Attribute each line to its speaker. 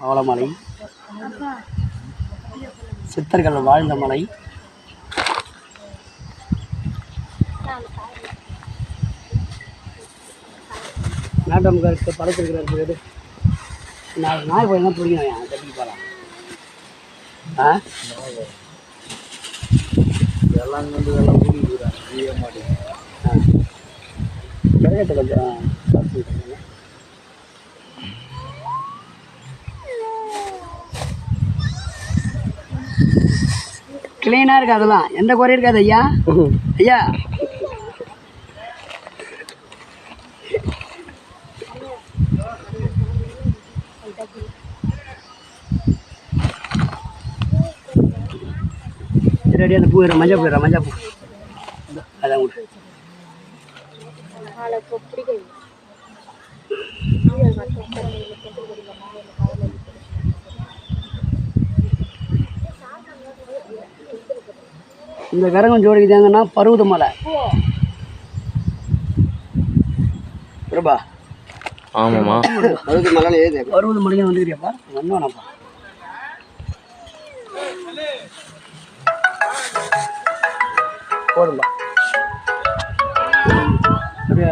Speaker 1: பவளமலை, சித்தர்கள் வாழ்ந்த மலை. நாட்டம் கருத்து படைச்சிருக்கிறார். நாய் போய் தான் பிடிக்கணும் கட்டி போகலாம்.
Speaker 2: எல்லாம் வந்து எல்லாம் கூடிக்கிறாங்க செய்ய மாட்டேங்க.
Speaker 1: கிரகத்தை கொஞ்சம் கிளீனாக இருக்குது. அதெல்லாம் எந்த குறையும் இருக்காது ஐயா. ஐயா ரெடி. அந்த பூ மஞ்சள் பூ மஞ்சள் பூ அதான் விடு. இந்த கரகம் ஜோடிக்குதாங்கன்னா பருவத மலை பிரபா.
Speaker 2: ஆமாம்மா,
Speaker 1: பருவத மலை ஏது பருவத மலைக்கு வந்துக்கிறியாப்பா? வந்தோம்ப்பா. போடும்பா. அப்படியே